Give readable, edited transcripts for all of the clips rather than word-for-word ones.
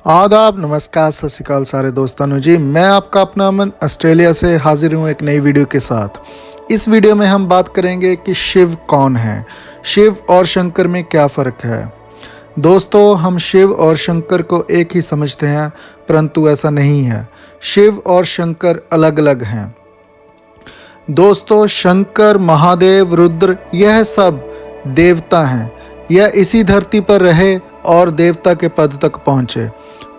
आदाब, नमस्कार, सत श्री अकाल सारे दोस्तों जी। मैं आपका अपना अमन ऑस्ट्रेलिया से हाजिर हूँ एक नई वीडियो के साथ। इस वीडियो में हम बात करेंगे कि शिव कौन है, शिव और शंकर में क्या फ़र्क है। दोस्तों, हम शिव और शंकर को एक ही समझते हैं, परंतु ऐसा नहीं है। शिव और शंकर अलग अलग हैं। दोस्तों, शंकर, महादेव, रुद्र, यह सब देवता हैं। यह इसी धरती पर रहे और देवता के पद तक पहुँचे,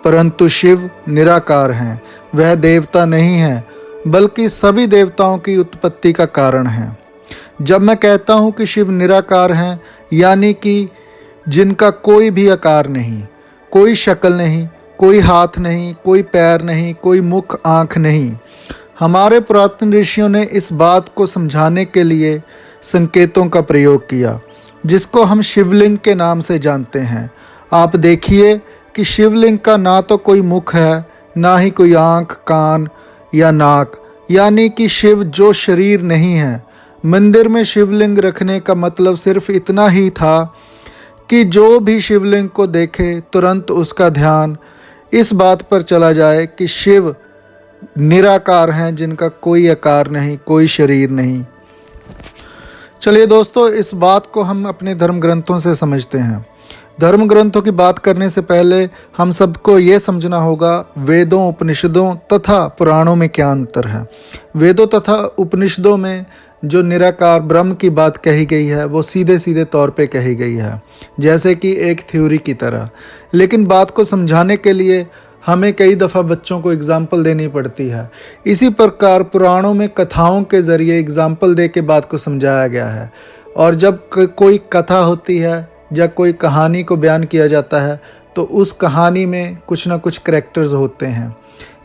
परंतु शिव निराकार हैं। वह देवता नहीं है, बल्कि सभी देवताओं की उत्पत्ति का कारण है। जब मैं कहता हूँ कि शिव निराकार हैं, यानी कि जिनका कोई भी आकार नहीं, कोई शक्ल नहीं, कोई हाथ नहीं, कोई पैर नहीं, कोई मुख आँख नहीं। हमारे पुरातन ऋषियों ने इस बात को समझाने के लिए संकेतों का प्रयोग किया, जिसको हम शिवलिंग के नाम से जानते हैं। आप देखिए कि शिवलिंग का ना तो कोई मुख है, ना ही कोई आँख, कान या नाक, यानी कि शिव जो शरीर नहीं है। मंदिर में शिवलिंग रखने का मतलब सिर्फ इतना ही था कि जो भी शिवलिंग को देखे तुरंत उसका ध्यान इस बात पर चला जाए कि शिव निराकार हैं, जिनका कोई आकार नहीं, कोई शरीर नहीं। चलिए दोस्तों, इस बात को हम अपने धर्म ग्रंथों से समझते हैं। धर्म ग्रंथों की बात करने से पहले हम सबको ये समझना होगा वेदों, उपनिषदों तथा पुराणों में क्या अंतर है। वेदों तथा उपनिषदों में जो निराकार ब्रह्म की बात कही गई है वो सीधे सीधे तौर पे कही गई है, जैसे कि एक थ्योरी की तरह। लेकिन बात को समझाने के लिए हमें कई दफ़ा बच्चों को एग्जाम्पल देनी पड़ती है। इसी प्रकार पुराणों में कथाओं के ज़रिए एग्जाम्पल दे के बात को समझाया गया है। और जब कोई कथा होती है या कोई कहानी को बयान किया जाता है तो उस कहानी में कुछ ना कुछ करैक्टर्स होते हैं,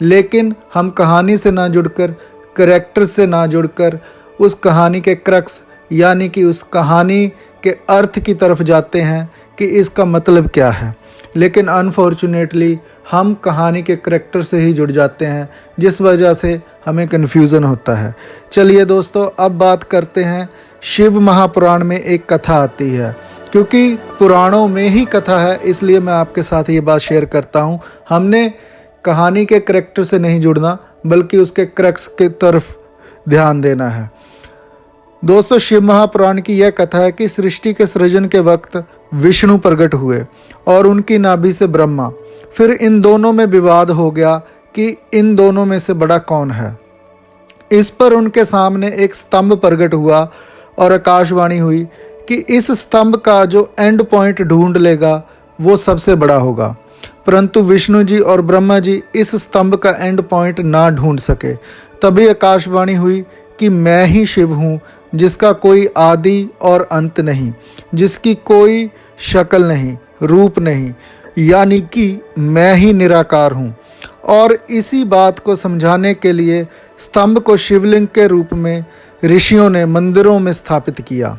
लेकिन हम कहानी से ना जुड़कर, करैक्टर से ना जुड़कर उस कहानी के क्रक्स यानी कि उस कहानी के अर्थ की तरफ जाते हैं कि इसका मतलब क्या है। लेकिन अनफॉर्चुनेटली हम कहानी के करैक्टर से ही जुड़ जाते हैं, जिस वजह से हमें कन्फ्यूज़न होता है। चलिए दोस्तों, अब बात करते हैं। शिव महापुराण में एक कथा आती है। क्योंकि पुराणों में ही कथा है, इसलिए मैं आपके साथ ये बात शेयर करता हूँ। हमने कहानी के करैक्टर से नहीं जुड़ना, बल्कि उसके क्रक्स की तरफ ध्यान देना है। दोस्तों, शिव महापुराण की यह कथा है कि सृष्टि के सृजन के वक्त विष्णु प्रकट हुए और उनकी नाभि से ब्रह्मा। फिर इन दोनों में विवाद हो गया कि इन दोनों में से बड़ा कौन है। इस पर उनके सामने एक स्तंभ प्रकट हुआ और आकाशवाणी हुई कि इस स्तंभ का जो एंड पॉइंट ढूंढ लेगा वो सबसे बड़ा होगा। परंतु विष्णु जी और ब्रह्मा जी इस स्तंभ का एंड पॉइंट ना ढूंढ सके। तभी आकाशवाणी हुई कि मैं ही शिव हूँ, जिसका कोई आदि और अंत नहीं, जिसकी कोई शक्ल नहीं, रूप नहीं, यानी कि मैं ही निराकार हूँ। और इसी बात को समझाने के लिए स्तंभ को शिवलिंग के रूप में ऋषियों ने मंदिरों में स्थापित किया।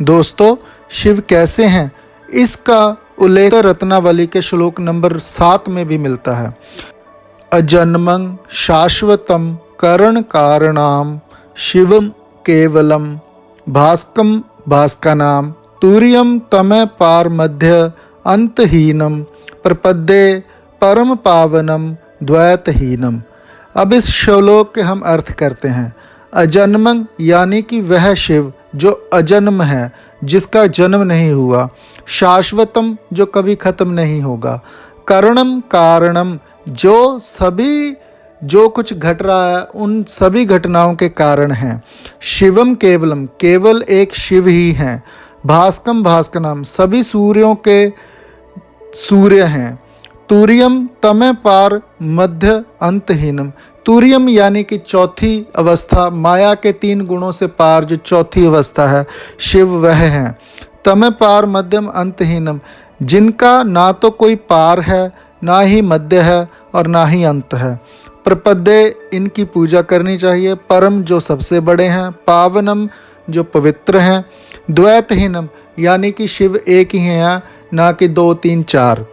दोस्तों, शिव कैसे हैं, इसका उल्लेख रत्नावली के श्लोक नंबर 7 में भी मिलता है। अजन्मं शाश्वतम करण कारणाम शिवम केवलम भास्कम भास्कनाम तुर्यम तमः पार मध्य अंतहीनम प्रपद्ये परम पावनम द्वैतहीनम। अब इस श्लोक के हम अर्थ करते हैं। अजन्मं यानी कि वह शिव जो अजन्म है, जिसका जन्म नहीं हुआ। शाश्वतम जो कभी खत्म नहीं होगा। करणम कारणम जो कुछ घट रहा है उन सभी घटनाओं के कारण हैं। शिवम केवलम केवल एक शिव ही हैं। भास्कम भास्करम सभी सूर्यों के सूर्य हैं। तुर्यम तमः पार मध्य अंतहीनम। तुर्यम यानी कि चौथी अवस्था, माया के 3 गुणों से पार जो चौथी अवस्था है, शिव वह हैं। तमः पार मध्यम अंतहीनम, जिनका ना तो कोई पार है, ना ही मध्य है और ना ही अंत है। प्रपद्ये इनकी पूजा करनी चाहिए। परम जो सबसे बड़े हैं। पावनम जो पवित्र हैं। द्वैतहीनम यानी कि शिव एक ही हैं, ना कि 2, 3, 4।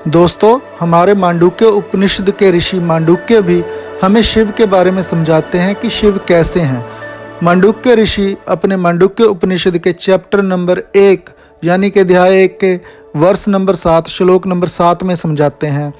दोस्तों, हमारे मांडुक्य उपनिषद के ऋषि मांडुक्य भी हमें शिव के बारे में समझाते हैं कि शिव कैसे हैं। मांडुक्य ऋषि अपने मांडुक्य उपनिषद के चैप्टर नंबर 1 यानी कि अध्याय 1 के वर्ष नंबर 7 श्लोक नंबर 7 में समझाते हैं,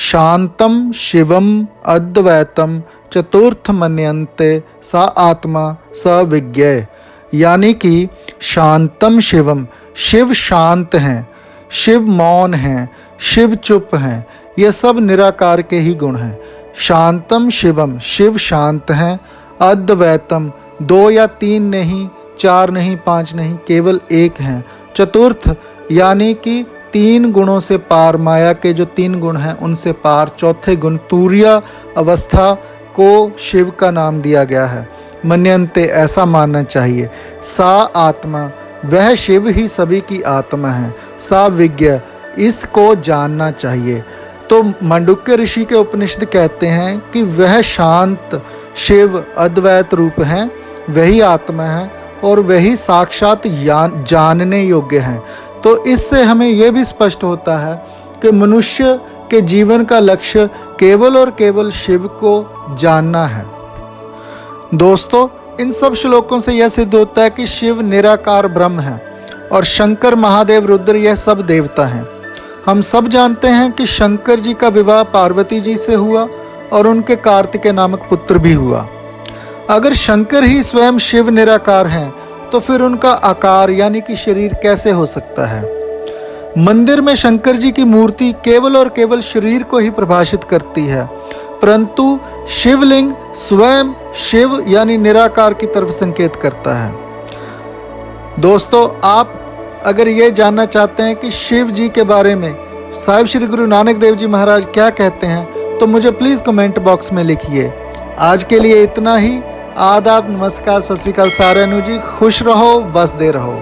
शांतम शिवम अद्वैतम चतुर्थ मन्यन्ते सा आत्मा स विज्ञेय। यानी कि शांतम शिवम, शिव शांत हैं, शिव मौन हैं, शिव चुप हैं, ये सब निराकार के ही गुण हैं। शांतम शिवम, शिव शांत हैं। अद्वैतम, 2 या 3 नहीं, 4 नहीं, 5 नहीं, केवल एक हैं। चतुर्थ यानी कि 3 गुणों से पार, माया के जो 3 गुण हैं उनसे पार, चौथे गुण तुर्य अवस्था को शिव का नाम दिया गया है। मन्यन्ते, ऐसा मानना चाहिए। सा आत्मा, वह शिव ही सभी की आत्मा है। सा विज्ञ, इसको जानना चाहिए। तो मांडुक्य ऋषि के उपनिषद कहते हैं कि वह शांत शिव अद्वैत रूप हैं, वही आत्मा है और वही साक्षात जानने योग्य हैं। तो इससे हमें यह भी स्पष्ट होता है कि मनुष्य के जीवन का लक्ष्य केवल और केवल शिव को जानना है। दोस्तों, इन सब श्लोकों से यह सिद्ध होता है कि शिव निराकार ब्रह्म है और शंकर, महादेव, रुद्र यह सब देवता हैं। हम सब जानते हैं कि शंकर जी का विवाह पार्वती जी से हुआ और उनके कार्तिकेय नामक पुत्र भी हुआ। अगर शंकर ही स्वयं शिव निराकार हैं तो फिर उनका आकार यानी कि शरीर कैसे हो सकता है? मंदिर में शंकर जी की मूर्ति केवल और केवल शरीर को ही प्रभाषित करती है, परंतु शिवलिंग स्वयं शिव यानी निराकार की तरफ संकेत करता है। दोस्तों, आप अगर ये जानना चाहते हैं कि शिव जी के बारे में साहिब श्री गुरु नानक देव जी महाराज क्या कहते हैं तो मुझे प्लीज़ कमेंट बॉक्स में लिखिए। आज के लिए इतना ही। आदाब, नमस्कार, सत श्री अकाल सारे जी। खुश रहो, बसते रहो।